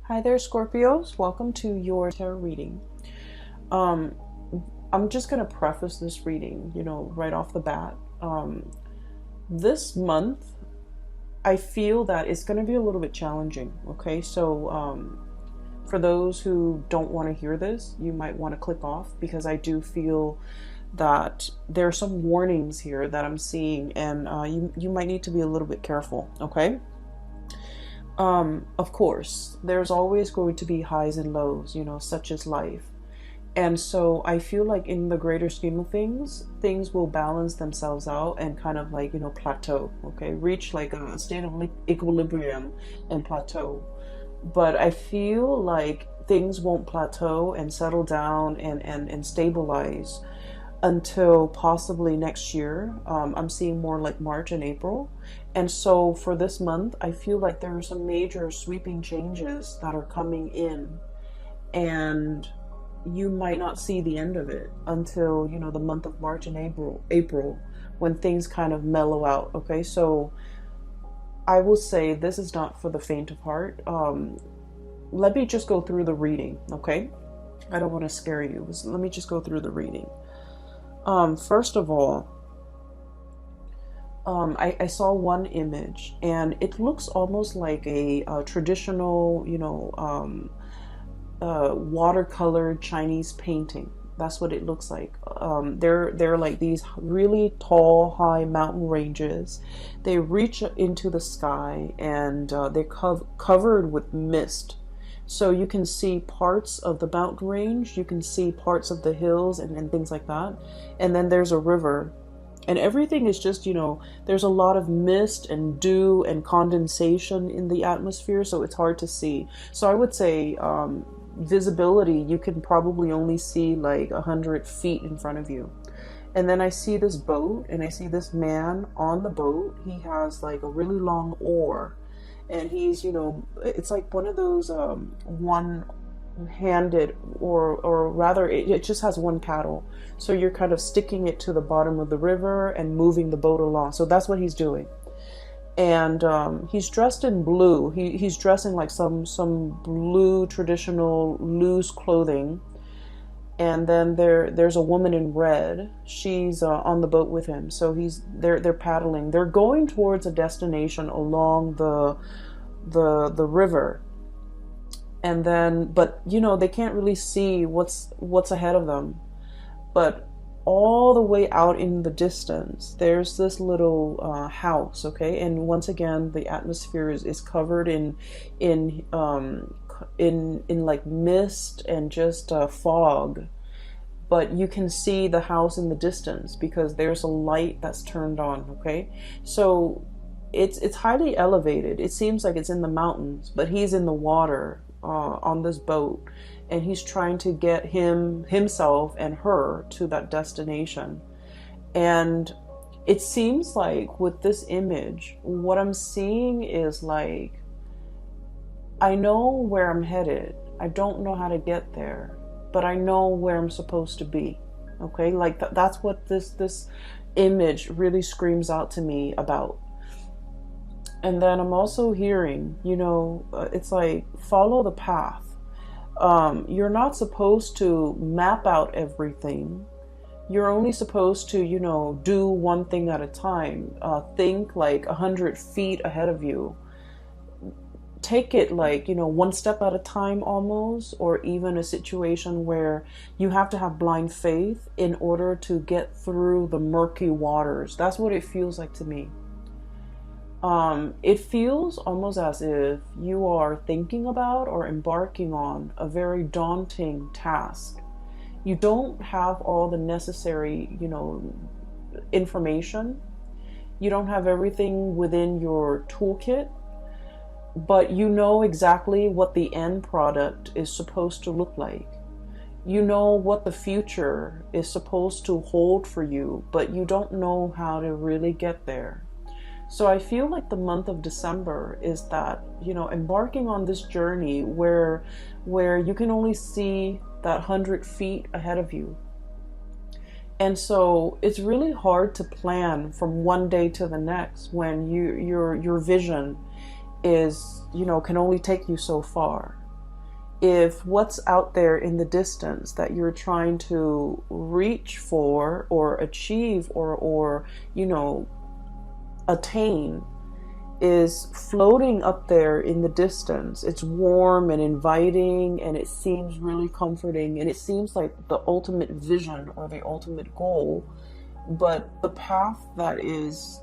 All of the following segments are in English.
Hi there, Scorpios. Welcome to your tarot reading. Um, I'm just going to preface this reading, right off the bat. This month, I feel that it's going to be a little bit challenging, okay? So, for those who don't want to hear this, you might want to click off because I do feel that there are some warnings here that I'm seeing, and you might need to be a little bit careful, okay? Of course, there's always going to be highs and lows, such as life. And so I feel like in the greater scheme of things, things will balance themselves out and kind of like, plateau, okay? Reach like a state of equilibrium and plateau. But I feel like things won't plateau and settle down and stabilize until possibly next year. I'm seeing more like March and April. And so for this month, I feel like there are some major sweeping changes that are coming in. And you might not see the end of it until, the month of March and April, when things kind of mellow out. Okay, so I will say this is not for the faint of heart. Let me just go through the reading, okay? I don't want to scare you. Let me just go through the reading. First of all, I saw one image, and it looks almost like a traditional, watercolored Chinese painting. That's what it looks like. They're like these really tall, high mountain ranges. They reach into the sky, and they're covered with mist. So you can see parts of the mountain range, you can see parts of the hills and things like that. And then there's a river. And everything is just, there's a lot of mist and dew and condensation in the atmosphere, so it's hard to see. So I would say visibility, you can probably only see like 100 feet in front of you. And then I see this boat, and I see this man on the boat. He has like a really long oar. And he's, it's like one of those one-handed, or rather, it just has one paddle. So you're kind of sticking it to the bottom of the river and moving the boat along. So that's what he's doing. And he's dressed in blue. He's dressing like some blue traditional loose clothing. And then there's a woman in red. She's on the boat with him. So they're paddling. They're going towards a destination along the river. And then, but they can't really see what's ahead of them. But all the way out in the distance, there's this little house. Okay, and once again, the atmosphere is covered in like mist and just fog, but you can see the house in the distance because there's a light that's turned on. Okay, so it's highly elevated. It seems like it's in the mountains, but he's in the water on this boat, and he's trying to get himself and her to that destination. And it seems like with this image, what I'm seeing is like, I know where I'm headed. I don't know how to get there, but I know where I'm supposed to be. Okay, like that's what this image really screams out to me about. And then I'm also hearing, it's like, follow the path. You're not supposed to map out everything. You're only supposed to, do one thing at a time. Think like 100 feet ahead of you. Take it like, one step at a time almost, or even a situation where you have to have blind faith in order to get through the murky waters. That's what it feels like to me. It feels almost as if you are thinking about or embarking on a very daunting task. You don't have all the necessary, information. You don't have everything within your toolkit, but you know exactly what the end product is supposed to look like. You know what the future is supposed to hold for you, but you don't know how to really get there. So I feel like the month of December is that, embarking on this journey where you can only see that 100 feet ahead of you. And so it's really hard to plan from one day to the next when your vision is, can only take you so far. if what's out there in the distance that you're trying to reach for or achieve or you know, attain is floating up there in the distance, it's warm and inviting and it seems really comforting and it seems like the ultimate vision or the ultimate goal, but the path that is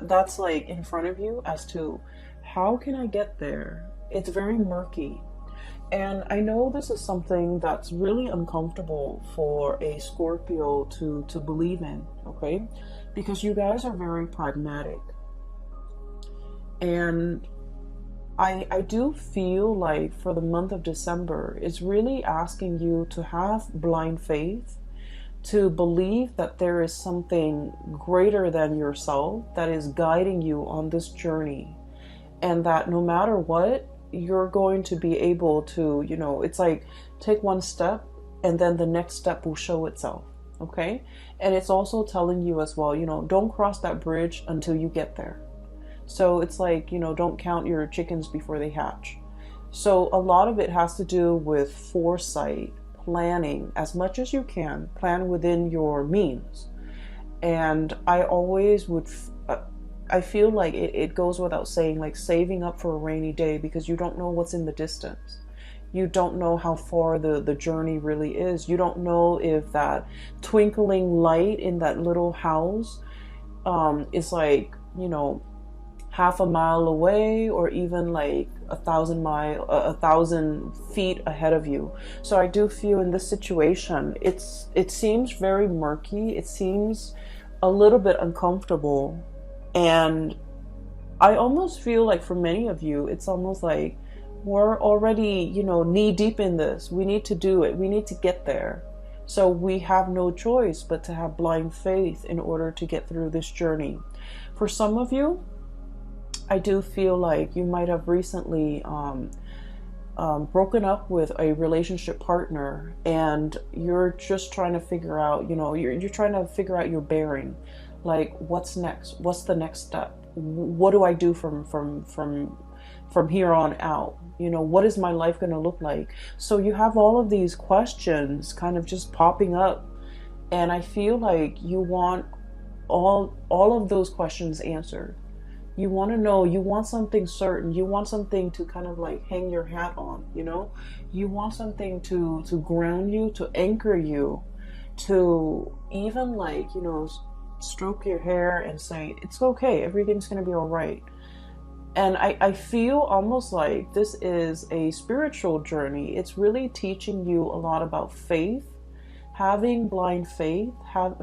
that's like in front of you as to how can I get there, it's very murky. And I know this is something that's really uncomfortable for a Scorpio to believe in, okay? Because you guys are very pragmatic. And I do feel like for the month of December, it's really asking you to have blind faith, to believe that there is something greater than yourself that is guiding you on this journey. And that no matter what, you're going to be able to, you know, it's like take one step and then the next step will show itself, okay? And it's also telling you as well, you know, don't cross that bridge until you get there. So it's like, you know, don't count your chickens before they hatch. So a lot of it has to do with foresight, planning as much as you can, plan within your means. And I always would, I feel like it goes without saying, like saving up for a rainy day, because you don't know what's in the distance. You don't know how far the journey really is. You don't know if that twinkling light in that little house is like, you know, half a mile away or even like 1,000 feet ahead of you. So I do feel in this situation, it seems very murky. It seems a little bit uncomfortable. And I almost feel like for many of you, it's almost like we're already, you know, knee deep in this. We need to do it. We need to get there. So we have no choice but to have blind faith in order to get through this journey. For some of you, I do feel like you might have recently broken up with a relationship partner and you're just trying to figure out, you know, you're trying to figure out your bearing. Like, what's next? What's the next step? What do I do from here on out? You know, what is my life going to look like? So you have all of these questions kind of just popping up. And I feel like you want all of those questions answered. You want to know, you want something certain, you want something to kind of like hang your hat on, you know? You want something to ground you, to anchor you, to even like, you know, stroke your hair and say, it's okay, everything's going to be all right. And I feel almost like this is a spiritual journey. It's really teaching you a lot about faith, having blind faith,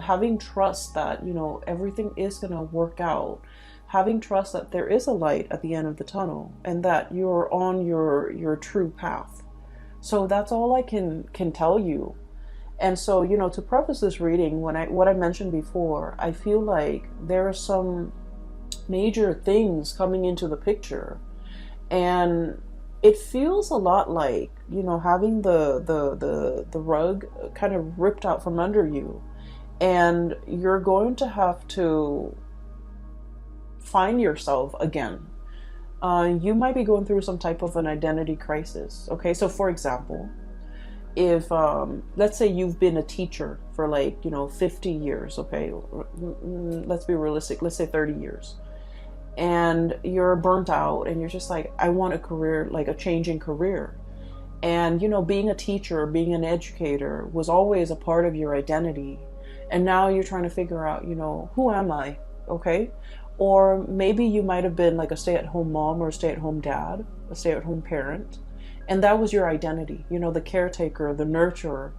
having trust that, you know, everything is going to work out. Having trust that there is a light at the end of the tunnel and that you're on your true path. So that's all I can tell you. And so, you know, to preface this reading, what I mentioned before, I feel like there are some major things coming into the picture. And it feels a lot like, you know, having the rug kind of ripped out from under you. And you're going to have to find yourself again. You might be going through some type of an identity crisis. Okay, so for example, if let's say you've been a teacher for like, you know, 50 years, okay, let's be realistic, let's say 30 years, and you're burnt out and you're just like, I want a career, like a changing career. And, you know, being a teacher, being an educator was always a part of your identity. And now you're trying to figure out, you know, who am I? Okay. Or maybe you might have been like a stay-at-home mom or a stay-at-home dad, a stay-at-home parent. And that was your identity, you know, the caretaker, the nurturer.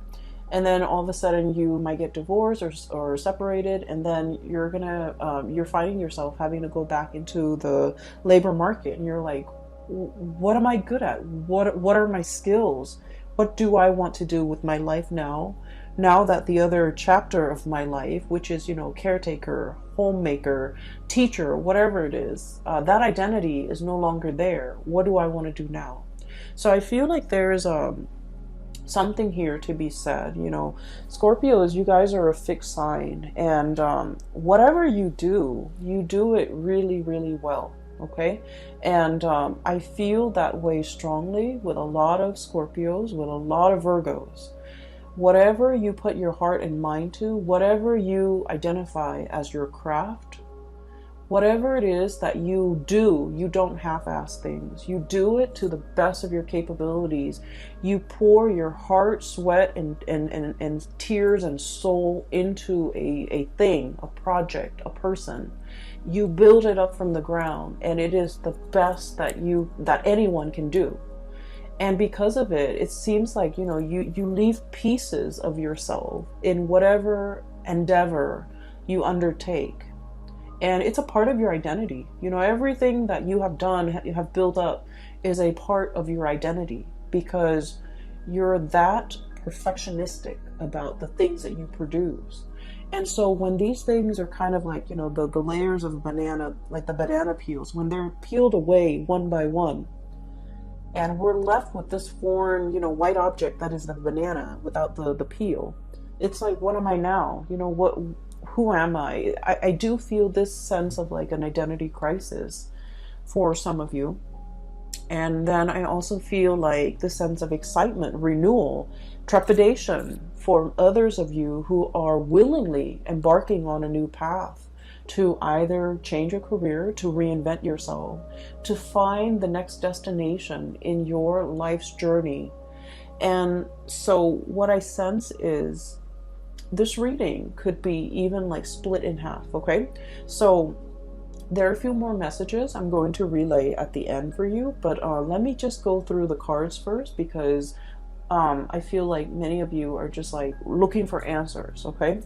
And then all of a sudden you might get divorced or separated. And then you're finding yourself having to go back into the labor market. And you're like, what am I good at? What are my skills? What do I want to do with my life now? Now that the other chapter of my life, which is, you know, caretaker, homemaker, teacher, whatever it is, that identity is no longer there. What do I want to do now? So I feel like there's something here to be said. You know, Scorpios, you guys are a fixed sign, and whatever you do it really, really well. okay? And I feel that way strongly with a lot of Scorpios, with a lot of Virgos. Whatever you put your heart and mind to, whatever you identify as your craft, whatever it is that you do, you don't half-ass things. You do it to the best of your capabilities. You pour your heart, sweat, and tears and soul into a thing, a project, a person. You build it up from the ground, and it is the best that anyone can do. And because of it, it seems like, you leave pieces of yourself in whatever endeavor you undertake. And it's a part of your identity. Everything that you have done, you have built up, is a part of your identity, because you're that perfectionistic about the things that you produce. And so when these things are kind of like, the layers of a banana, like the banana peels, when they're peeled away one by one, and we're left with this foreign, white object that is the banana without the peel, it's like, what am I now? Who am I? I do feel this sense of like an identity crisis for some of you. And then I also feel like the sense of excitement, renewal, trepidation for others of you who are willingly embarking on a new path to either change your career, to reinvent yourself, to find the next destination in your life's journey. And so what I sense is this reading could be even like split in half, okay? So there are a few more messages I'm going to relay at the end for you, but let me just go through the cards first, because I feel like many of you are just like looking for answers, okay?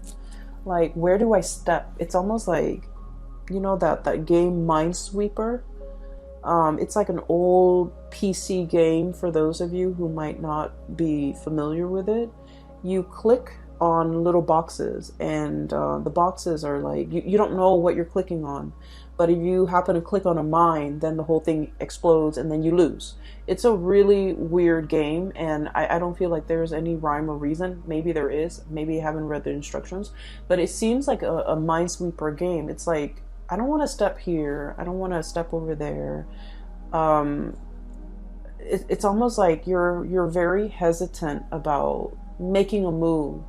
Like, where do I step? It's almost like, that game Minesweeper. It's like an old PC game for those of you who might not be familiar with it. You click on little boxes, and the boxes are like, you don't know what you're clicking on, but if you happen to click on a mine, then the whole thing explodes and then you lose. It's a really weird game, and I don't feel like there's any rhyme or reason. Maybe there is, maybe I haven't read the instructions, but it seems like a Minesweeper game. It's like, I don't want to step here, I don't want to step over there. It's almost like you're very hesitant about making a move.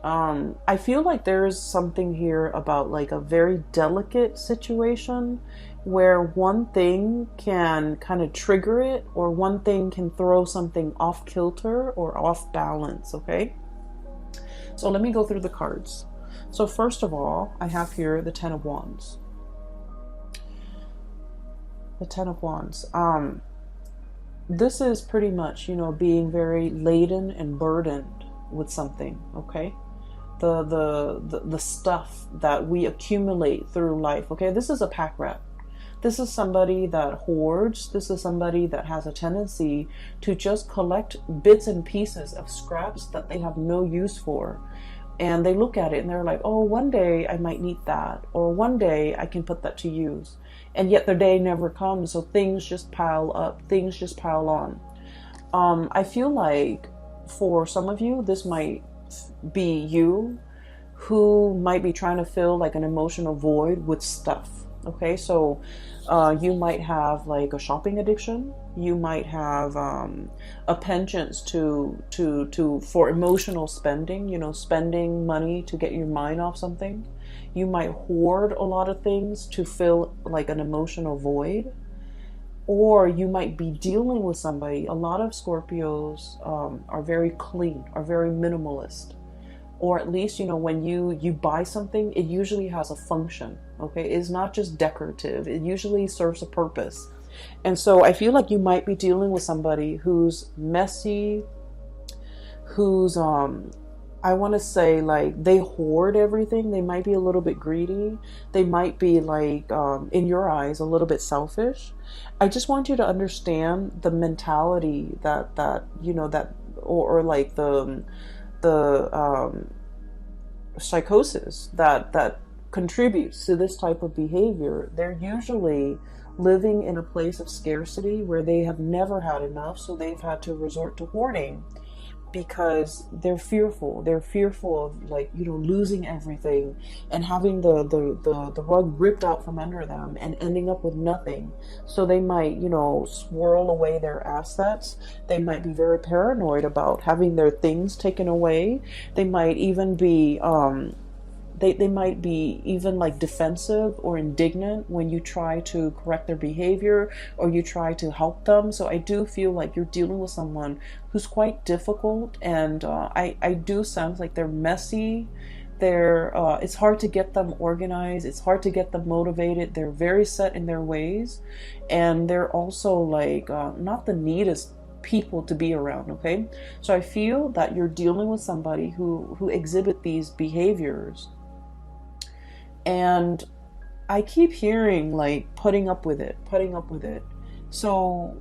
I feel like there's something here about like a very delicate situation where one thing can kind of trigger it, or one thing can throw something off kilter or off balance, okay? So let me go through the cards. So first of all, I have here the Ten of Wands. The Ten of Wands. This is pretty much, being very laden and burdened with something, okay? The stuff that we accumulate through life, okay? This is a pack rat. This is somebody that hoards. This is somebody that has a tendency to just collect bits and pieces of scraps that they have no use for. And they look at it and they're like, oh, one day I might need that, or one day I can put that to use. And yet the day never comes, so things just pile up, things just pile on. I feel like for some of you, this might be you who might be trying to fill like an emotional void with stuff. Okay, so you might have like a shopping addiction. You might have a penchant for emotional spending. Spending money to get your mind off something. You might hoard a lot of things to fill like an emotional void. Or you might be dealing with somebody. A lot of Scorpios are very clean, are very minimalist. Or at least, when you buy something, it usually has a function, okay? It's not just decorative. It usually serves a purpose. And so I feel like you might be dealing with somebody who's messy, who's, I want to say, like, they hoard everything. They might be a little bit greedy. They might be, like, in your eyes, a little bit selfish. I just want you to understand the mentality that or like the psychosis that contributes to this type of behavior. They're usually living in a place of scarcity where they have never had enough, so they've had to resort to hoarding. because they're fearful. They're fearful of, like, losing everything and having the rug ripped out from under them and ending up with nothing. So they might, swirl away their assets. They might be very paranoid about having their things taken away. They might even be they might be even like defensive or indignant when you try to correct their behavior or you try to help them. So I do feel like you're dealing with someone who's quite difficult, and I do sense like they're messy. It's hard to get them organized. It's hard to get them motivated. They're very set in their ways, and they're also like not the neatest people to be around. Okay, so I feel that you're dealing with somebody who exhibit these behaviors. And I keep hearing like putting up with it. So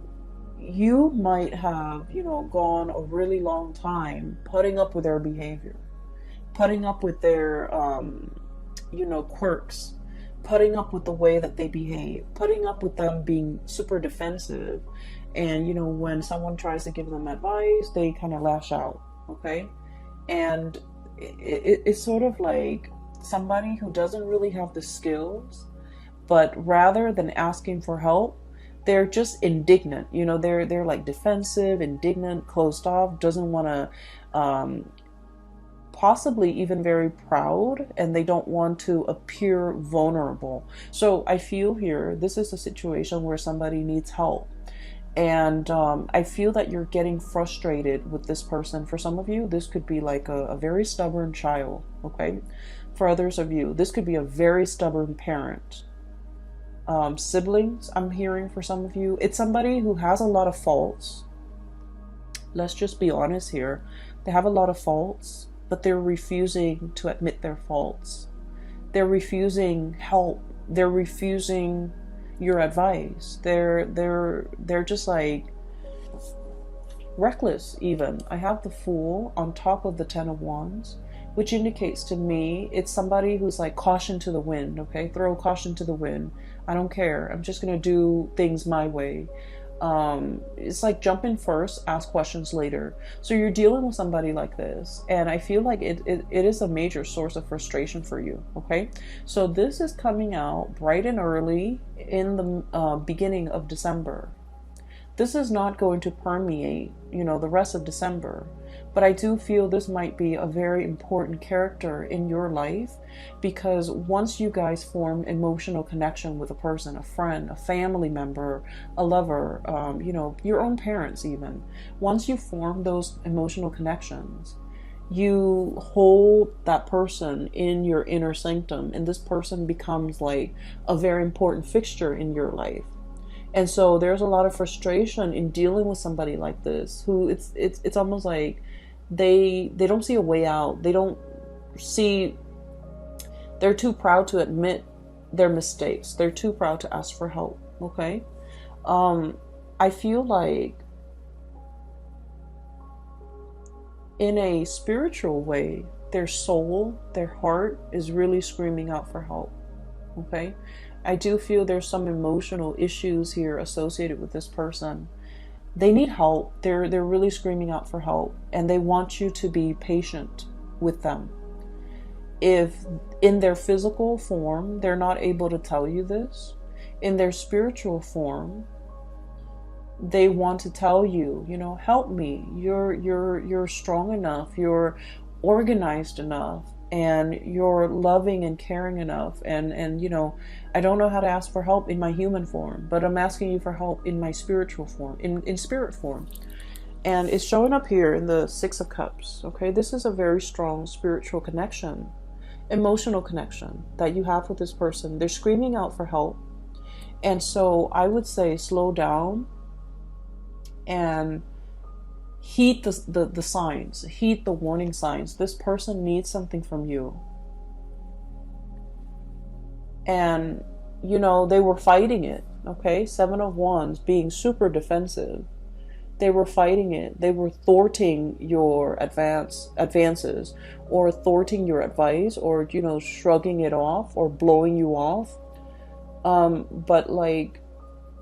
you might have, gone a really long time putting up with their behavior, putting up with their, quirks, putting up with the way that they behave, putting up with them being super defensive. And, when someone tries to give them advice, they kind of lash out. Okay. And it's sort of like somebody who doesn't really have the skills, but rather than asking for help, they're just indignant. They're like defensive, indignant, closed off, doesn't want to, possibly even very proud, and they don't want to appear vulnerable. So I feel here, this is a situation where somebody needs help. And I feel that you're getting frustrated with this person. For some of you, this could be like a very stubborn child, okay? For others of you, this could be a very stubborn parent. Siblings, I'm hearing for some of you. It's somebody who has a lot of faults. Let's just be honest here. They have a lot of faults, but they're refusing to admit their faults. They're refusing help. They're refusing your advice. They're just like reckless even. I have the Fool on top of the Ten of Wands, which indicates to me it's somebody who's like caution to the wind. Okay, throw caution to the wind. I don't care. I'm just gonna do things my way. It's like jump in first, ask questions later. So you're dealing with somebody like this, and I feel like it is a major source of frustration for you. Okay, so this is coming out bright and early in the beginning of December. This is not going to permeate, the rest of December. But I do feel this might be a very important character in your life, because once you guys form emotional connection with a person, a friend, a family member, a lover, your own parents even, once you form those emotional connections, you hold that person in your inner sanctum, and this person becomes like a very important fixture in your life. And so there's a lot of frustration in dealing with somebody like this, who it's almost like they don't see a way out. They're too proud to admit their mistakes. They're too proud to ask for help. Okay. I feel like in a spiritual way, their soul, their heart is really screaming out for help. Okay. I do feel there's some emotional issues here associated with this person. They need help. They're really screaming out for help, and they want you to be patient with them. If in their physical form they're not able to tell you this, in their spiritual form they want to tell you, help me. You're strong enough. You're organized enough. And you're loving and caring enough, and I don't know how to ask for help in my human form, but I'm asking you for help in my spiritual form, in spirit form. And it's showing up here in the Six of Cups. Okay, this is a very strong spiritual connection, emotional connection that you have with this person. They're screaming out for help, and so I would say slow down and heed the signs, heed the warning signs. This person needs something from you. And, they were fighting it, okay? Seven of Wands, being super defensive. They were fighting it. They were thwarting your advances, or thwarting your advice, or, shrugging it off or blowing you off. But like,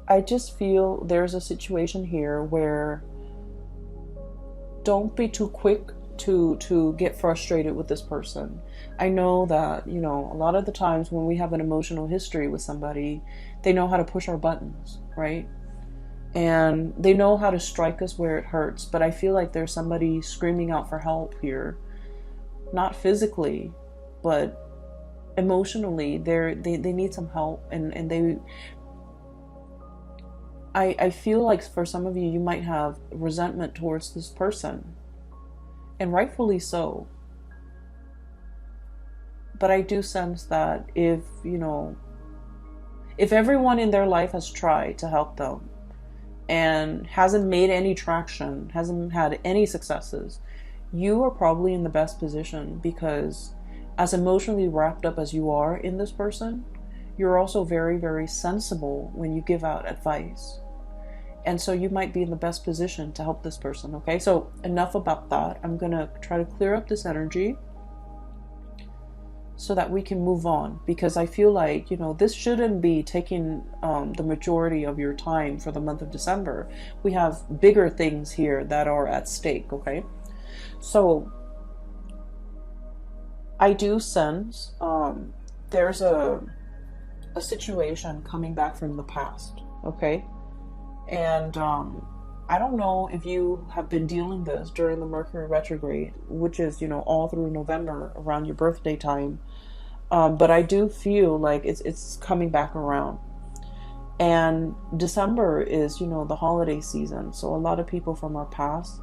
I just feel there's a situation here where don't be too quick to get frustrated with this person. I know that, you know, a lot of the times when we have an emotional history with somebody, they know how to push our buttons, right? And they know how to strike us where it hurts. But I feel like there's somebody screaming out for help here. Not physically, but emotionally. They need some help. And I feel like for some of you, you might have resentment towards this person. And rightfully so. But I do sense that if, you know, if everyone in their life has tried to help them and hasn't made any traction, hasn't had any successes, you are probably in the best position, because as emotionally wrapped up as you are in this person, you're also very, very sensible when you give out advice. And so you might be in the best position to help this person, okay? So enough about that. I'm going to try to clear up this energy so that we can move on, because I feel like, you know, this shouldn't be taking the majority of your time for the month of December. We have bigger things here that are at stake, okay? So I do sense there's a situation coming back from the past, okay? And I don't know if you have been dealing this during the Mercury retrograde, which is, you know, all through November around your birthday time. But I do feel like it's coming back around. And December is, you know, the holiday season. So a lot of people from our past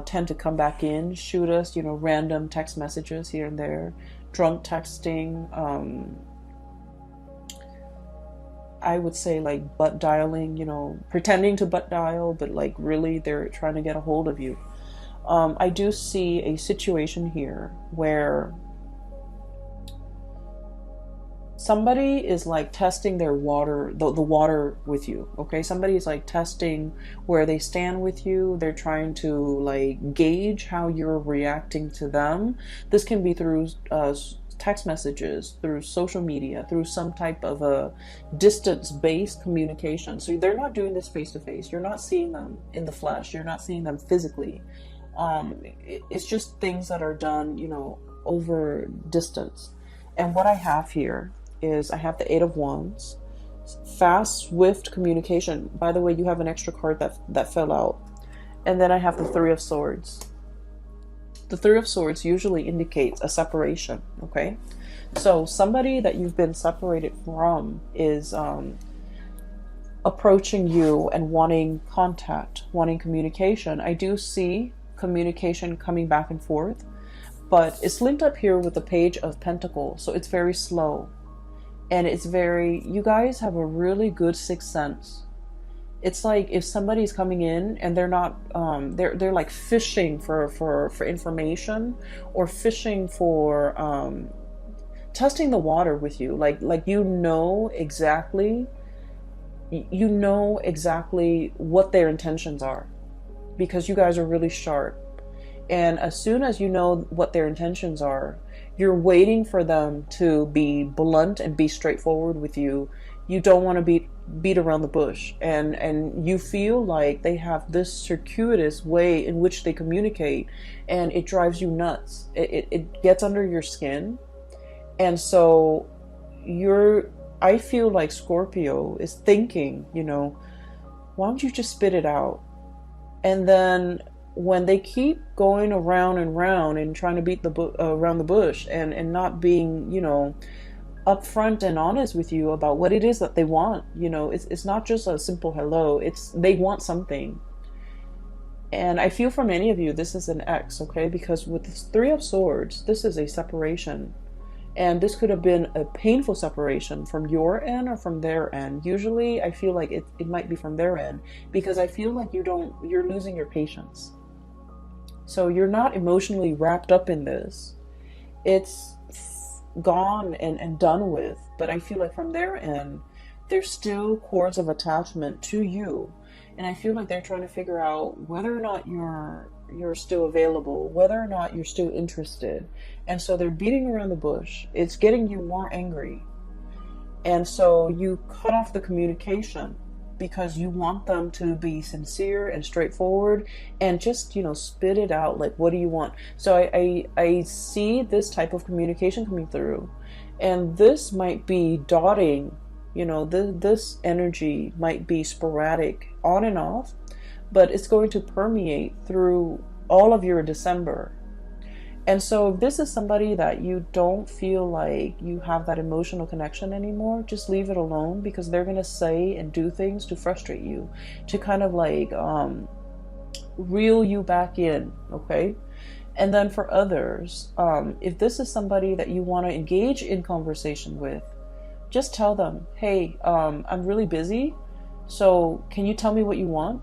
tend to come back in, shoot us, you know, random text messages here and there, drunk texting, I would say like butt dialing, you know, pretending to butt dial, but like really they're trying to get a hold of you. I do see a situation here where somebody is like testing their water, the water with you, okay? Somebody is like testing where they stand with you. They're trying to like gauge how you're reacting to them. This can be through text messages, through social media, through some type of a distance-based communication. So they're not doing this face-to-face. You're not seeing them in the flesh. You're not seeing them physically. It's just things that are done, you know, over distance. And what I have here is I have the Eight of Wands, fast, swift communication. By the way, you have an extra card that fell out. And then I have the Three of Swords. The Three of Swords usually indicates a separation, okay? So somebody that you've been separated from is approaching you and wanting contact, wanting communication. I do see communication coming back and forth, but it's linked up here with the Page of Pentacles, so it's very slow. And it's very, you guys have a really good sixth sense. It's like if somebody's coming in and they're not, they're like fishing for information, or fishing for testing the water with you. Like you know exactly what their intentions are, because you guys are really sharp. And as soon as you know what their intentions are, you're waiting for them to be blunt and be straightforward with you. You don't want to beat around the bush, and you feel like they have this circuitous way in which they communicate, and it drives you nuts. It gets under your skin. And so I feel like Scorpio is thinking, you know, why don't you just spit it out? And then when they keep going around and round and trying to beat around the bush, and not being, you know, upfront and honest with you about what it is that they want, you know, it's not just a simple hello. They want something. And I feel for many of you, this is an X, okay? Because with this Three of Swords, this is a separation. And this could have been a painful separation from your end or from their end. Usually I feel like it might be from their end, because I feel like you're losing your patience. So you're not emotionally wrapped up in this. It's gone and done with. But I feel like from their end, there's still cords of attachment to you. And I feel like they're trying to figure out whether or not you're still available, whether or not you're still interested. And so they're beating around the bush. It's getting you more angry. And so you cut off the communication because you want them to be sincere and straightforward and just, spit it out. Like, what do you want? So I see this type of communication coming through, and this might be dotting, this energy might be sporadic on and off, but it's going to permeate through all of your December. And so if this is somebody that you don't feel like you have that emotional connection anymore, just leave it alone, because they're going to say and do things to frustrate you, to kind of like reel you back in, okay? And then for others, if this is somebody that you want to engage in conversation with, just tell them, hey, I'm really busy, so can you tell me what you want?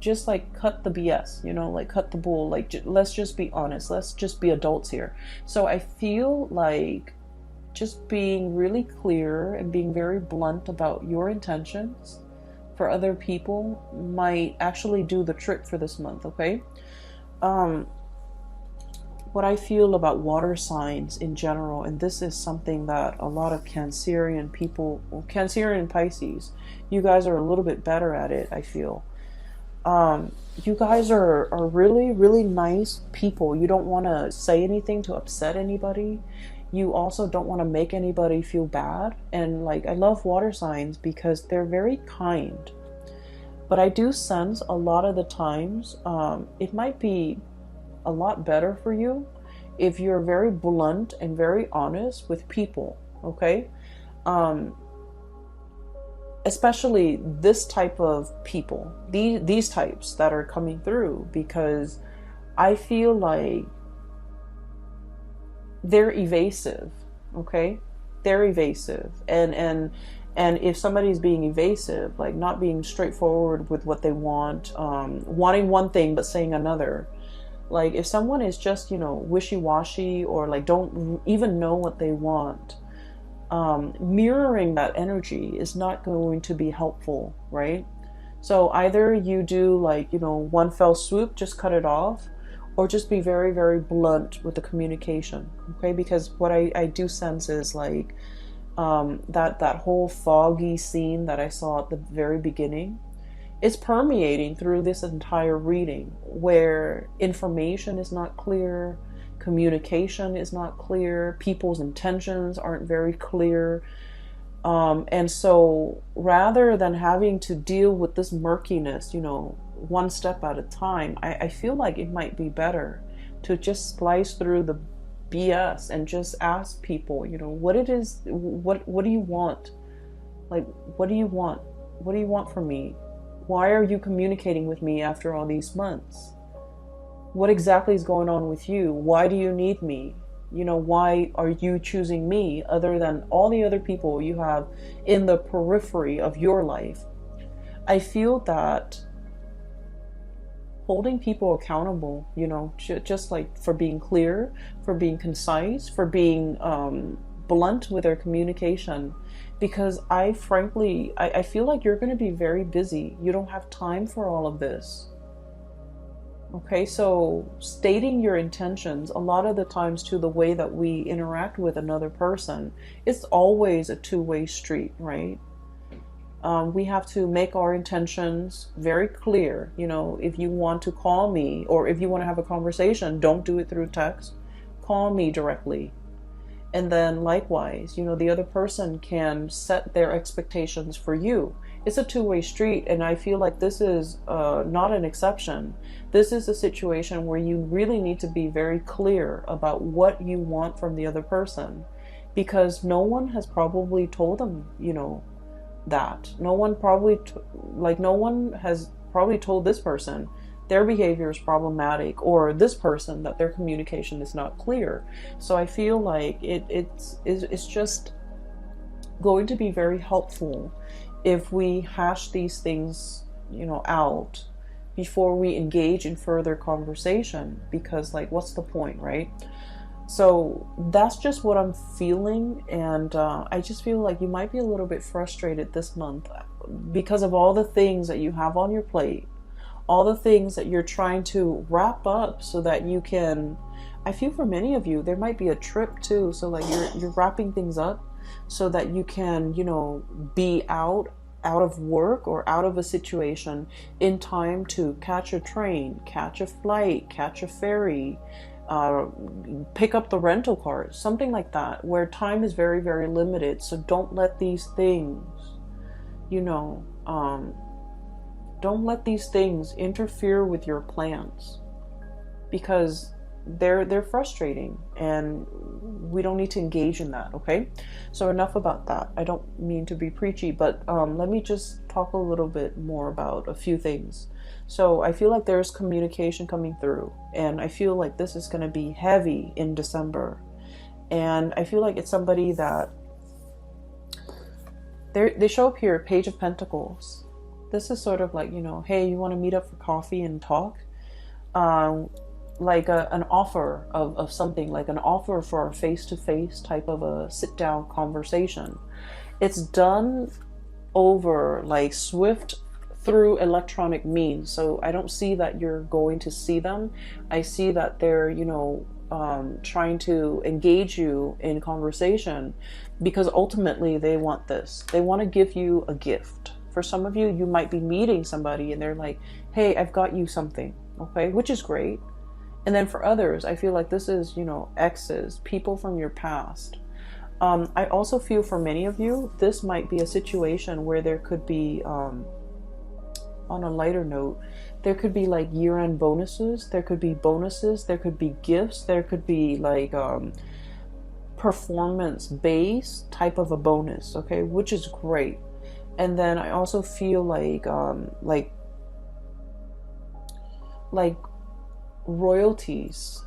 Just like cut the BS, like cut the bull, like let's just be honest, let's just be adults here. So I feel like just being really clear and being very blunt about your intentions for other people might actually do the trick for this month, okay? What I feel about water signs in general, and this is something that a lot of Cancerian people, Cancerian Pisces, you guys are a little bit better at it, I feel. You guys are really, really nice people. You don't want to say anything to upset anybody. You also don't want to make anybody feel bad. And like, I love water signs because they're very kind. But I do sense a lot of the times, it might be a lot better for you if you're very blunt and very honest with people, okay? Especially this type of people, these types that are coming through, because I feel like they're evasive, okay? They're evasive. And if somebody's being evasive, like not being straightforward with what they want, wanting one thing but saying another, like if someone is just, wishy-washy, or like don't even know what they want, mirroring that energy is not going to be helpful, right? So either you do like, one fell swoop, just cut it off, or just be very, very blunt with the communication, okay? Because what I do sense is like that whole foggy scene that I saw at the very beginning, it's permeating through this entire reading, where information is not clear, communication is not clear, people's intentions aren't very clear. And so rather than having to deal with this murkiness, one step at a time, I feel like it might be better to just slice through the BS and just ask people, what it is, what do you want? Like, what do you want? What do you want from me? Why are you communicating with me after all these months? What exactly is going on with you? Why do you need me? Why are you choosing me other than all the other people you have in the periphery of your life? I feel that holding people accountable, just like for being clear, for being concise, for being blunt with their communication, because I feel like you're going to be very busy. You don't have time for all of this. Okay, so stating your intentions, a lot of the times to the way that we interact with another person, it's always a two-way street, right? We have to make our intentions very clear. If you want to call me, or if you want to have a conversation, don't do it through text. Call me directly. And then likewise, the other person can set their expectations for you. It's a two-way street, and I feel like this is not an exception. This is a situation where you really need to be very clear about what you want from the other person, because no one has probably told them, that. No one has probably told this person their behavior is problematic, or this person that their communication is not clear. So I feel like it's just going to be very helpful if we hash these things, out before we engage in further conversation, because like, what's the point, right? So that's just what I'm feeling. And I just feel like you might be a little bit frustrated this month because of all the things that you have on your plate, all the things that you're trying to wrap up so that you can, I feel for many of you, there might be a trip too. So like you're wrapping things up so that you can, be out out of work or out of a situation in time to catch a train, catch a flight, catch a ferry, uh, pick up the rental car, something like that, where time is very, very limited. So don't let these things, you know, don't let these things interfere with your plans, because they're frustrating and we don't need to engage in that. Okay, so enough about that. I don't mean to be preachy, but let me just talk a little bit more about a few things. So I feel like there's communication coming through, and I feel like this is going to be heavy in December, and I feel like it's somebody that they show up here, Page of Pentacles. This is sort of like, you know, hey, you want to meet up for coffee and talk? Like an offer of something, like an offer for a face-to-face type of a sit-down conversation. It's done over like swift through electronic means. So I don't see that you're going to see them. I see that they're, you know, trying to engage you in conversation, because ultimately they want this. They want to give you a gift. For some of you, you might be meeting somebody and they're like, hey, I've got you something, okay, which is great. And then for others, I feel like this is, you know, exes, people from your past. I also feel for many of you, this might be a situation where there could be, on a lighter note, there could be like year-end bonuses, there could be bonuses, there could be gifts, there could be like performance-based type of a bonus, okay, which is great. And then I also feel like royalties,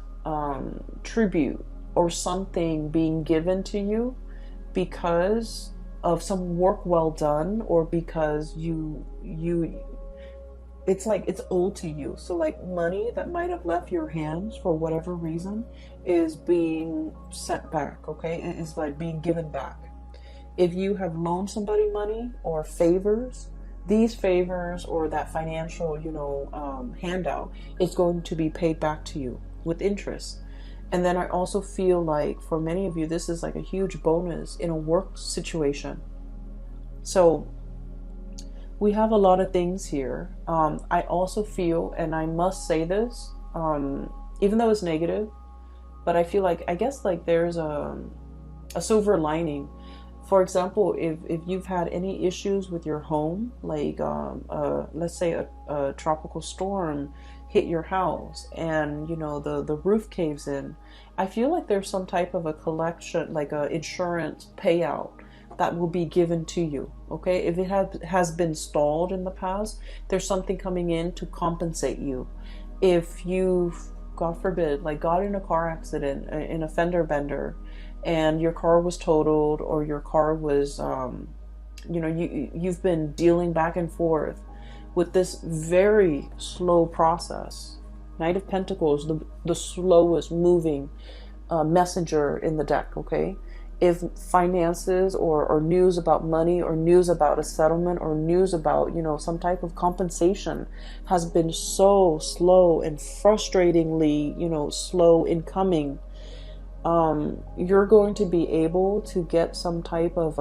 tribute, or something being given to you because of some work well done, or because you it's like it's owed to you. So like money that might have left your hands for whatever reason is being sent back, okay? It is like being given back. If you have loaned somebody money or favors, these favors or that financial, you know, handout is going to be paid back to you with interest. And then I also feel like for many of you, this is like a huge bonus in a work situation. So we have a lot of things here. I also feel, and I must say this, even though it's negative, but I feel like, I guess like there's a silver lining. For example, if you've had any issues with your home, like let's say a tropical storm hit your house and, you know, the roof caves in, I feel like there's some type of a collection, like a insurance payout that will be given to you, okay? If it has been stalled in the past, there's something coming in to compensate you. If you've, God forbid, like got in a car accident, in a fender bender, and your car was totaled, or your car was, you know, you've been dealing back and forth with this very slow process. Knight of Pentacles, the slowest moving messenger in the deck, okay? If finances or news about money, or news about a settlement, or news about, you know, some type of compensation has been so slow and frustratingly, you know, slow in coming, you're going to be able to get some type of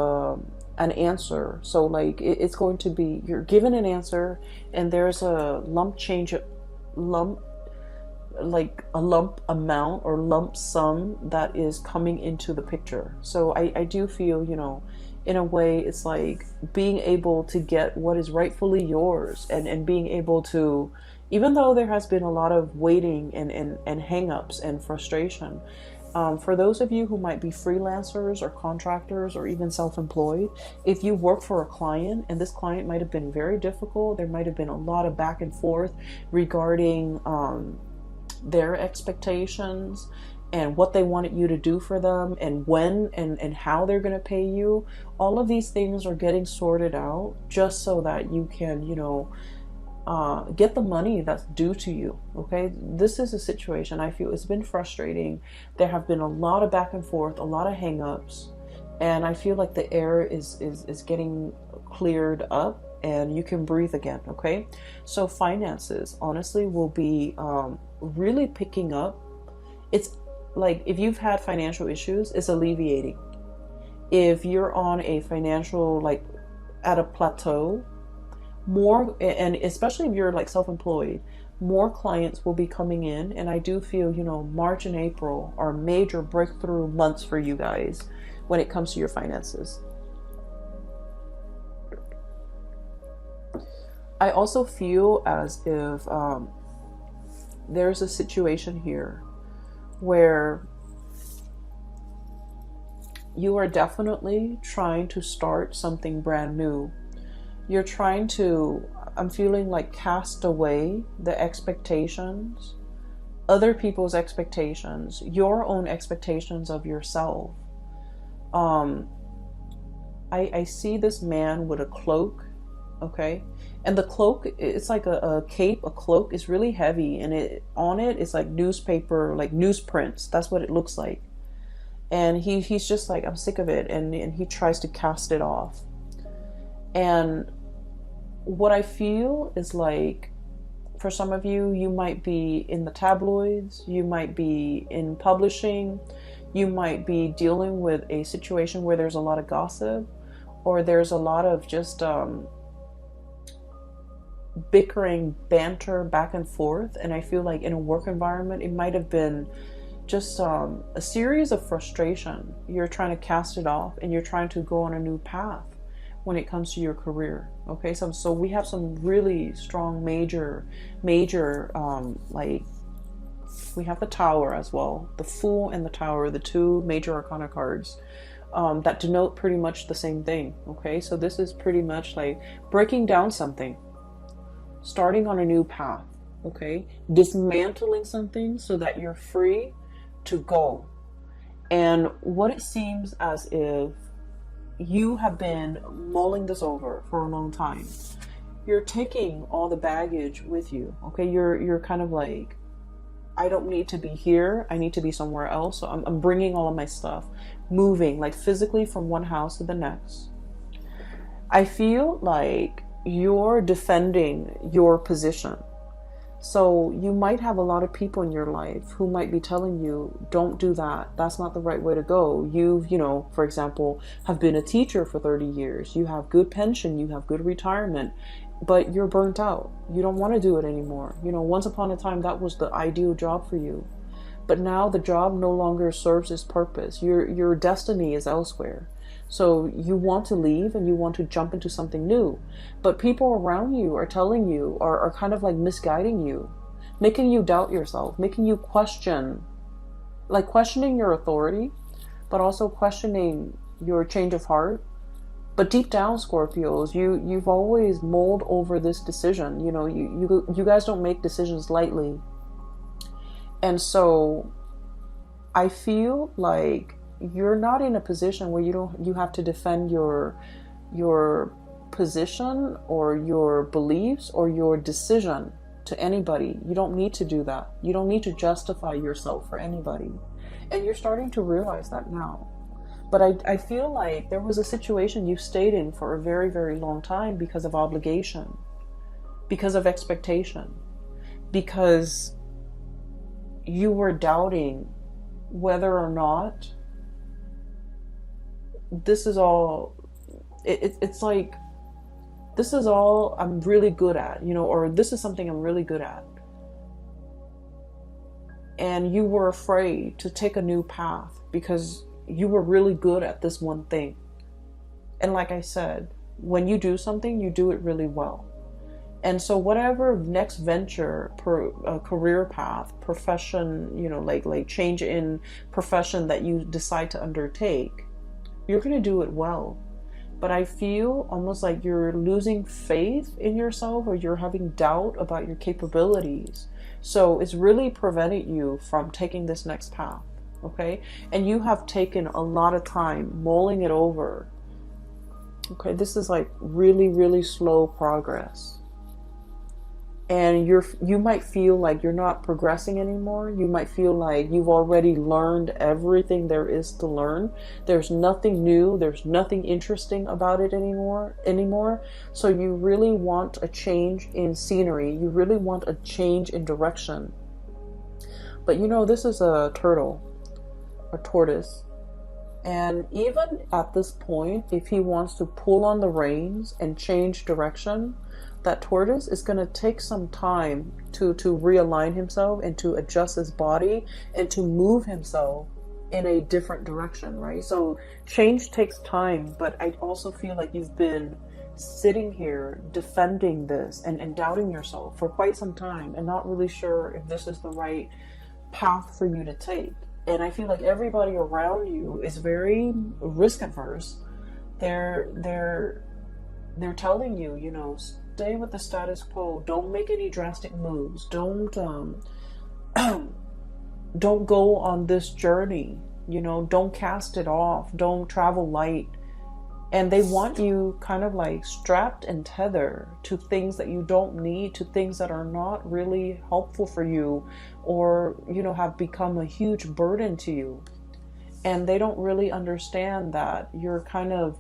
an answer. So like it's going to be, you're given an answer, and there's a lump amount or lump sum that is coming into the picture. So I do feel, you know, in a way it's like being able to get what is rightfully yours, and being able to, even though there has been a lot of waiting and hang-ups and frustration, for those of you who might be freelancers or contractors or even self-employed, if you work for a client and this client might have been very difficult, there might have been a lot of back and forth regarding their expectations and what they wanted you to do for them, and when and how they're going to pay you. All of these things are getting sorted out just so that you can, you know, get the money that's due to you, okay? This is a situation I feel it's been frustrating. There have been a lot of back and forth, a lot of hang-ups, and I feel like the air is getting cleared up and you can breathe again, okay? So finances, honestly, will be really picking up. It's like if you've had financial issues, it's alleviating. If you're on a financial, like at a plateau. More, and especially if you're like self-employed, more clients will be coming in. And I do feel, you know, March and April are major breakthrough months for you guys when it comes to your finances. I also feel as if there's a situation here where you are definitely trying to start something brand new. You're trying to, I'm feeling like, cast away the expectations, other people's expectations, your own expectations of yourself. I see this man with a cloak, okay? And the cloak, it's like a cape, a cloak. Is really heavy, and on it is like newspaper, like newsprints. That's what it looks like. And he's just like, I'm sick of it, and he tries to cast it off. And what I feel is like, for some of you, you might be in the tabloids, you might be in publishing, you might be dealing with a situation where there's a lot of gossip, or there's a lot of just bickering, banter back and forth. And I feel like in a work environment, it might have been just a series of frustration. You're trying to cast it off, and you're trying to go on a new path when it comes to your career. Okay, so we have some really strong major like, we have the Tower as well, the Fool and the Tower, the two major arcana cards that denote pretty much the same thing. Okay, so this is pretty much like breaking down something, starting on a new path. Okay, dismantling something so that you're free to go. And what it seems as if you have been mulling this over for a long time. You're taking all the baggage with you. Okay, you're kind of like, I don't need to be here, I need to be somewhere else. So I'm bringing all of my stuff, moving like physically from one house to the next. I feel like you're defending your position. So you might have a lot of people in your life who might be telling you, don't do that. That's not the right way to go. You've, you know, for example, have been a teacher for 30 years. You have good pension, you have good retirement, but you're burnt out. You don't want to do it anymore. You know, once upon a time, that was the ideal job for you. But now the job no longer serves its purpose. Your destiny is elsewhere. So you want to leave and you want to jump into something new. But people around you are telling you, are kind of like misguiding you, making you doubt yourself, making you question, like questioning your authority, but also questioning your change of heart. But deep down, Scorpios, you've always mulled over this decision. You know, you guys don't make decisions lightly. And so I feel like you're not in a position where you have to defend your position or your beliefs or your decision to anybody. You don't need to do that. You don't need to justify yourself for anybody. And you're starting to realize that now. But I feel like there was a situation you stayed in for a very, very long time because of obligation, because of expectation, because you were doubting whether or not this is all, it's like, this is all I'm really good at, you know, or this is something I'm really good at. And you were afraid to take a new path because you were really good at this one thing. And like I said, when you do something, you do it really well. And so whatever next venture, career path, profession, you know, like change in profession that you decide to undertake, you're going to do it well. But I feel almost like you're losing faith in yourself, or you're having doubt about your capabilities. So it's really prevented you from taking this next path. Okay. And you have taken a lot of time mulling it over. Okay. This is like really, really slow progress. And you might feel like you're not progressing anymore. You might feel like you've already learned everything there is to learn. There's nothing new. There's nothing interesting about it anymore. So you really want a change in scenery. You really want a change in direction. But you know, this is a turtle, a tortoise. And even at this point, if he wants to pull on the reins and change direction, that tortoise is going to take some time to realign himself and to adjust his body and to move himself in a different direction, right? So change takes time, but I also feel like you've been sitting here defending this and doubting yourself for quite some time and not really sure if this is the right path for you to take. And I feel like everybody around you is very risk averse. They're telling you, you know, stay with the status quo. Don't make any drastic moves. Don't go on this journey. You know, don't cast it off. Don't travel light. And they want you kind of like strapped and tethered to things that you don't need, to things that are not really helpful for you, or, you know, have become a huge burden to you. And they don't really understand that you're kind of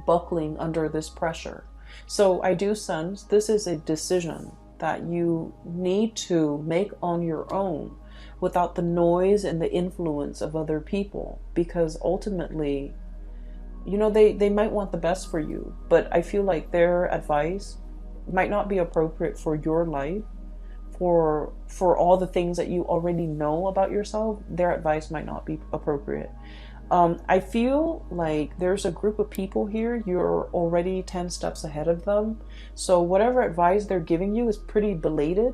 buckling under this pressure. So I do sense this is a decision that you need to make on your own without the noise and the influence of other people, because ultimately, you know, they might want the best for you, but I feel like their advice might not be appropriate for your life, for all the things that you already know about yourself. Their advice might not be appropriate. I feel like there's a group of people here, you're already 10 steps ahead of them. So whatever advice they're giving you is pretty belated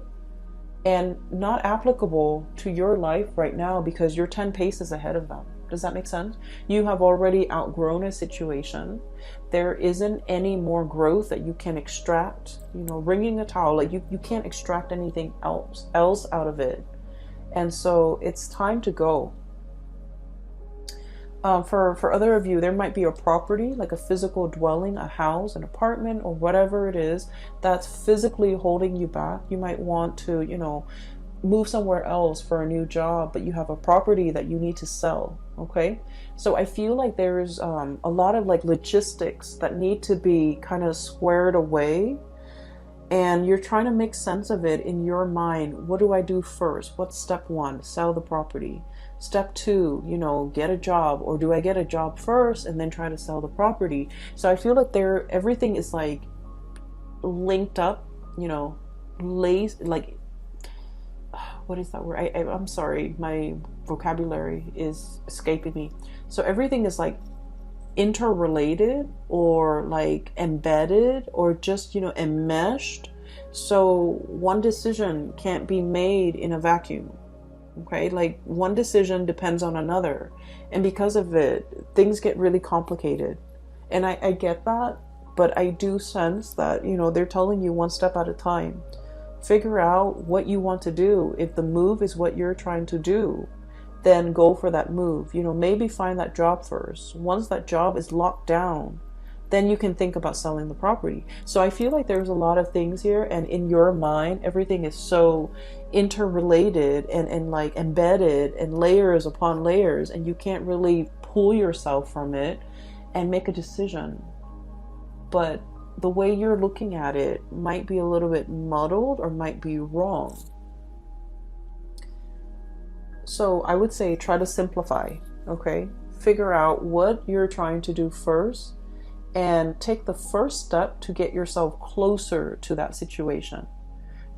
and not applicable to your life right now because you're 10 paces ahead of them. Does that make sense? You have already outgrown a situation. There isn't any more growth that you can extract. You know, wringing a towel, like you can't extract anything else out of it. And so it's time to go. For other of you, there might be a property, like a physical dwelling, a house, an apartment, or whatever it is that's physically holding you back. You might want to, you know, move somewhere else for a new job, but you have a property that you need to sell. Okay, so I feel like there's a lot of like logistics that need to be kind of squared away, and you're trying to make sense of it in your mind. What do I do first? What's step one? Sell the property. Step two, you know, get a job, or do I get a job first and then try to sell the property? So I feel like everything is like linked up, you know, like, what is that word? I'm sorry, my vocabulary is escaping me. So everything is like interrelated or like embedded or just, you know, enmeshed. So one decision can't be made in a vacuum. Okay, like one decision depends on another, and because of it, things get really complicated. And I get that, but I do sense that, you know, they're telling you one step at a time. Figure out what you want to do. If the move is what you're trying to do, then go for that move. You know, maybe find that job first. Once that job is locked down, then you can think about selling the property. So I feel like there's a lot of things here, and in your mind, everything is so interrelated and like embedded and layers upon layers, and you can't really pull yourself from it and make a decision. But the way you're looking at it might be a little bit muddled or might be wrong. So I would say try to simplify, okay? Figure out what you're trying to do first and take the first step to get yourself closer to that situation.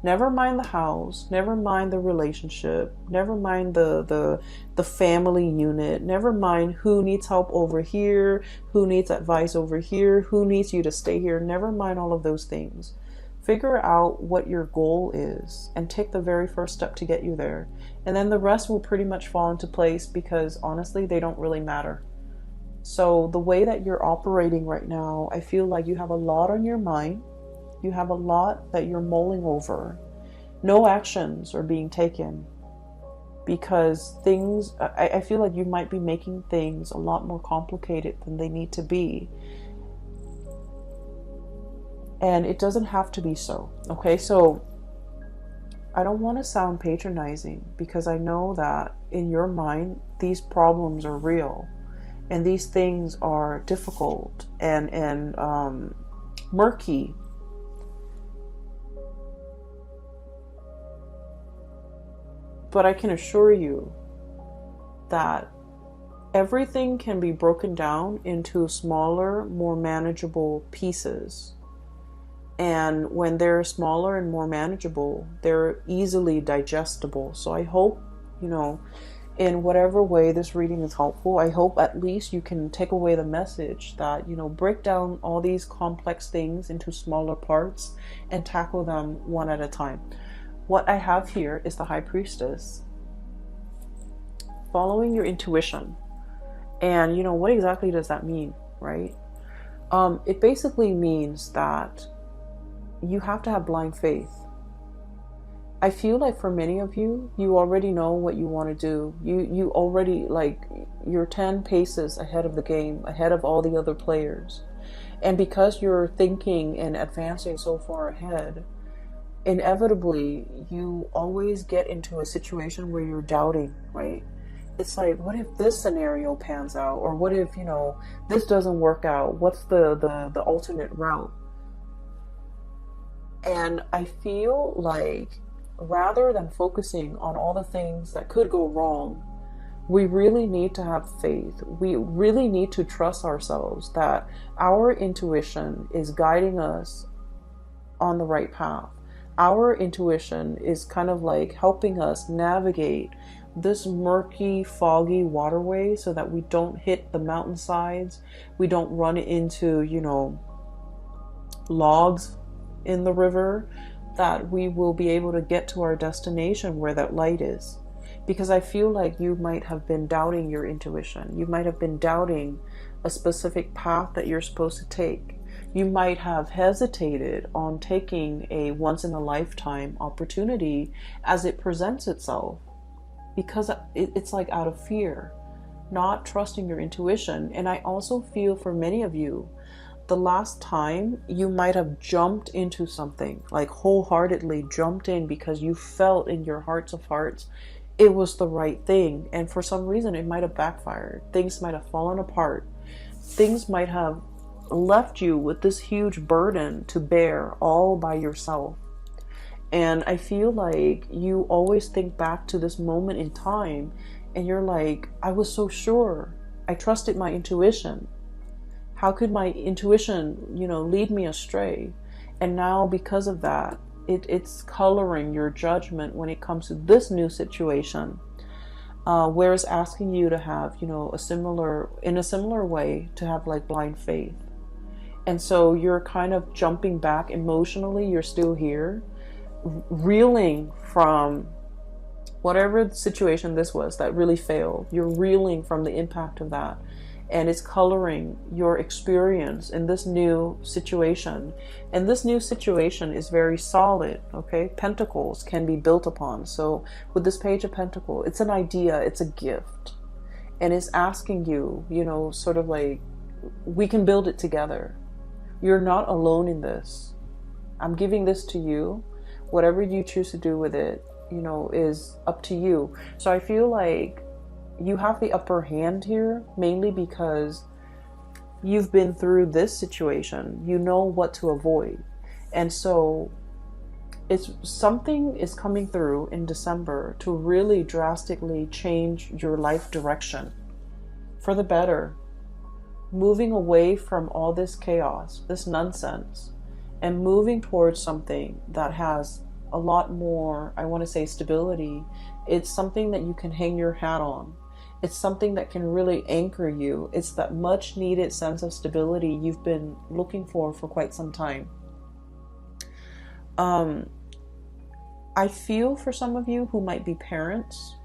Never mind the house, never mind the relationship, never mind the family unit, never mind who needs help over here, who needs advice over here, who needs you to stay here. Never mind all of those things. Figure out what your goal is and take the very first step to get you there. And then the rest will pretty much fall into place, because honestly, they don't really matter. So the way that you're operating right now, I feel like you have a lot on your mind. You have a lot that you're mulling over. No actions are being taken because things, I feel like you might be making things a lot more complicated than they need to be. And it doesn't have to be so. Okay, so I don't want to sound patronizing, because I know that in your mind, these problems are real. And these things are difficult and murky. But I can assure you that everything can be broken down into smaller, more manageable pieces. And when they're smaller and more manageable, they're easily digestible. So I hope, in whatever way this reading is helpful, I hope at least you can take away the message that, break down all these complex things into smaller parts and tackle them one at a time. What I have here is the High Priestess. Following your intuition. And, what exactly does that mean, right? It basically means that you have to have blind faith. I feel like for many of you, you already know what you want to do. You already, you're 10 paces ahead of the game, ahead of all the other players. And because you're thinking and advancing so far ahead, inevitably, you always get into a situation where you're doubting, right? It's like, what if this scenario pans out? Or what if, this doesn't work out? What's the alternate route? And I feel like rather than focusing on all the things that could go wrong, we really need to have faith. We really need to trust ourselves that our intuition is guiding us on the right path. Our intuition is kind of like helping us navigate this murky, foggy waterway so that we don't hit the mountainsides. We don't run into, logs in the river, that we will be able to get to our destination where that light is. Because I feel like you might have been doubting your intuition. You might have been doubting a specific path that you're supposed to take. You might have hesitated on taking a once-in-a-lifetime opportunity as it presents itself, because it's like out of fear, not trusting your intuition. And I also feel for many of you, the last time you might have jumped into something, like wholeheartedly jumped in because you felt in your hearts of hearts it was the right thing. And for some reason it might have backfired. Things might have fallen apart. Things might have left you with this huge burden to bear all by yourself. And I feel like you always think back to this moment in time and you're like, I was so sure. I trusted my intuition. How could my intuition, lead me astray? And now because of that, it's coloring your judgment when it comes to this new situation. Where it's asking you to have, in a similar way, to have like blind faith. And so you're kind of jumping back emotionally. You're still here, reeling from whatever situation this was that really failed. You're reeling from the impact of that. And it's coloring your experience in this new situation. And this new situation is very solid, okay? Pentacles can be built upon. So with this Page of Pentacles, it's an idea, it's a gift. And it's asking you, sort of like, we can build it together. You're not alone in this. I'm giving this to you. Whatever you choose to do with it, is up to you. So I feel like you have the upper hand here, mainly because you've been through this situation. You know what to avoid. And so something is coming through in December to really drastically change your life direction for the better. Moving away from all this chaos, this nonsense, and moving towards something that has a lot more, I want to say, stability. It's something that you can hang your hat on. It's something that can really anchor you. It's that much needed sense of stability you've been looking for quite some time. I feel for some of you who might be parents,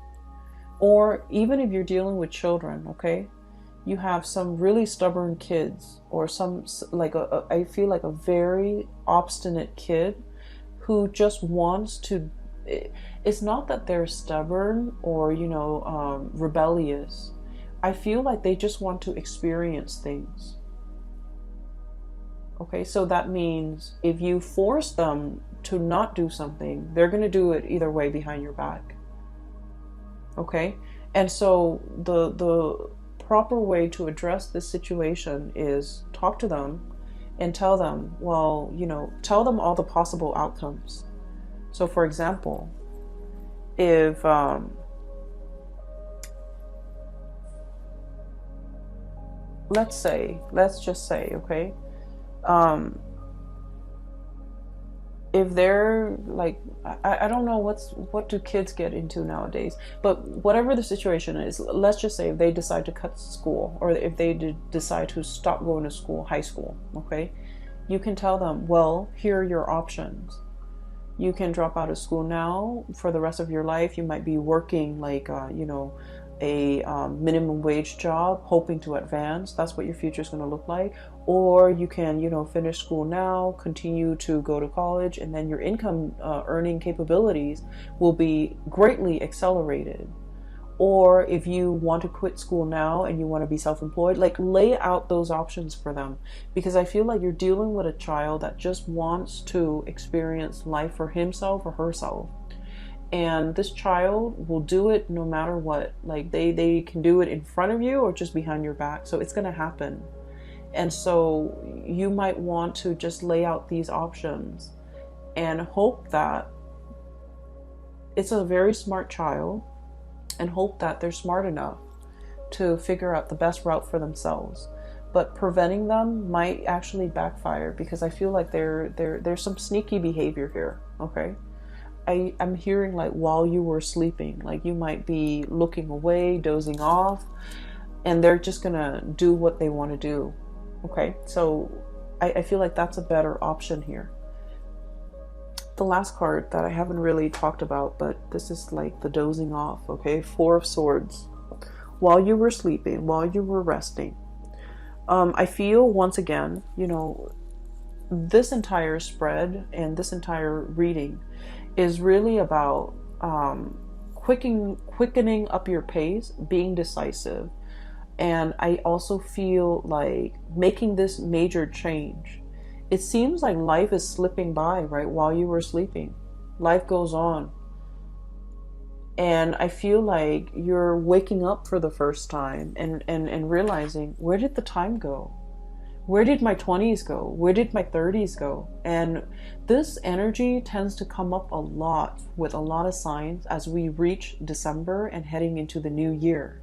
or even if you're dealing with children, okay? You have some really stubborn kids, or I feel like a very obstinate kid who just wants to. It's not that they're stubborn or, rebellious. I feel like they just want to experience things. Okay, so that means if you force them to not do something, they're going to do it either way behind your back. Okay, and so the proper way to address this situation is talk to them and tell them, tell them all the possible outcomes. So for example, if let's just say, okay, if they're like, I don't know what do kids get into nowadays, but whatever the situation is, let's just say if they decide to cut school, or if they decide to stop going to school, high school, okay, you can tell them, well, here are your options. You can drop out of school now for the rest of your life. You might be working like, a minimum wage job, hoping to advance. That's what your future is going to look like. Or you can, finish school now, continue to go to college, and then your income earning capabilities will be greatly accelerated. Or if you want to quit school now and you want to be self-employed, like, lay out those options for them. Because I feel like you're dealing with a child that just wants to experience life for himself or herself. And this child will do it no matter what. Like, they can do it in front of you or just behind your back. So it's going to happen. And so you might want to just lay out these options and hope that it's a very smart child, and hope that they're smart enough to figure out the best route for themselves. But preventing them might actually backfire, because I feel like there's some sneaky behavior here, okay? I'm hearing like while you were sleeping, like you might be looking away, dozing off, and they're just gonna do what they want to do, okay? So I feel like that's a better option here. The last card that I haven't really talked about, but this is like the dozing off, okay? Four of Swords. While you were sleeping, while you were resting, I feel once again, this entire spread and this entire reading is really about quickening up your pace, being decisive. And I also feel like making this major change. It seems like life is slipping by, right? While you were sleeping, life goes on. And I feel like you're waking up for the first time and realizing, where did the time go? Where did my 20s go? Where did my 30s go? And this energy tends to come up a lot with a lot of signs as we reach December and heading into the new year.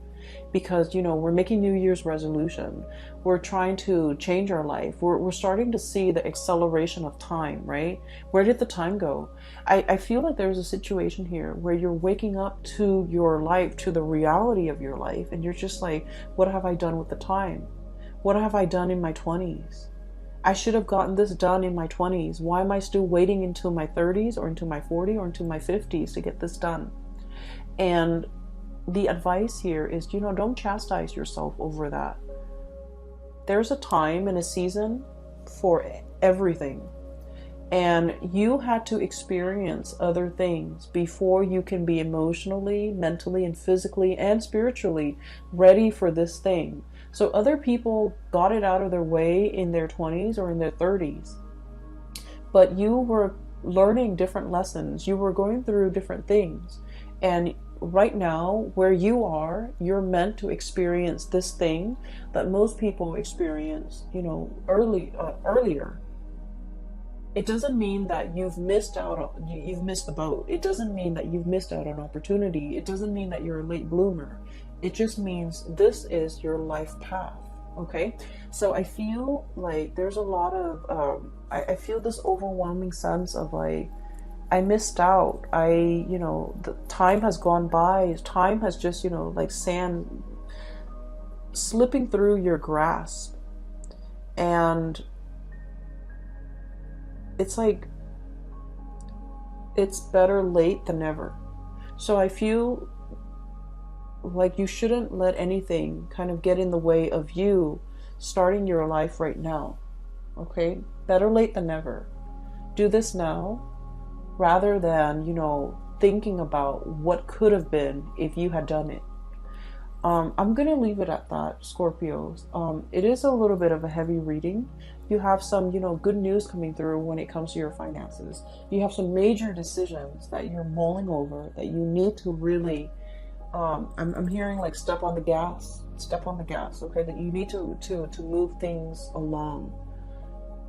Because, we're making New Year's resolution. We're trying to change our life. We're starting to see the acceleration of time, right? Where did the time go? I feel like there's a situation here where you're waking up to your life, to the reality of your life, and you're just like, what have I done with the time? What have I done in my 20s? I should have gotten this done in my 20s. Why am I still waiting until my 30s or into my 40s or into my 50s to get this done? And the advice here is, don't chastise yourself over that. There's a time and a season for everything. And you had to experience other things before you can be emotionally, mentally, and physically and spiritually ready for this thing. So other people got it out of their way in their 20s or in their 30s. But you were learning different lessons. You were going through different things. And right now, where you are, you're meant to experience this thing that most people experience, earlier. It doesn't mean that you've missed the boat. It doesn't mean that you've missed out on opportunity. It doesn't mean that you're a late bloomer. It just means this is your life path, okay? So I feel like there's a lot of, I feel this overwhelming sense of like, I missed out. The time has gone by. Time has just, like sand slipping through your grasp. And it's like, it's better late than never. So I feel like you shouldn't let anything kind of get in the way of you starting your life right now. Okay? Better late than never. Do this now rather than, thinking about what could have been if you had done it. I'm going to leave it at that, Scorpios. It is a little bit of a heavy reading. You have some, good news coming through when it comes to your finances. You have some major decisions that you're mulling over that you need to really, I'm hearing like step on the gas, okay? That you need to move things along.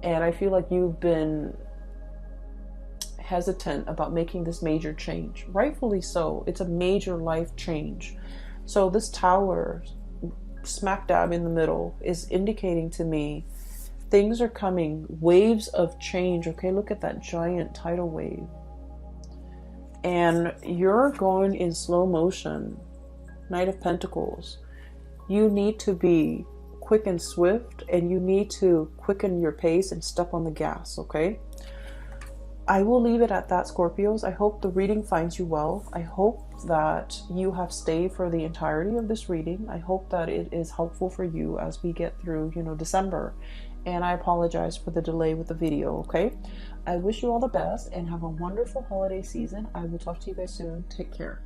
And I feel like you've been hesitant about making this major change. Rightfully so. It's a major life change. So this Tower, smack dab in the middle is indicating to me things are coming, waves of change. Okay, look at that giant tidal wave. And you're going in slow motion. Knight of Pentacles. You need to be quick and swift, and you need to quicken your pace and step on the gas, okay? I will leave it at that, Scorpios. I hope the reading finds you well. I hope that you have stayed for the entirety of this reading. I hope that it is helpful for you as we get through, December. And I apologize for the delay with the video, okay? I wish you all the best and have a wonderful holiday season. I will talk to you guys soon. Take care.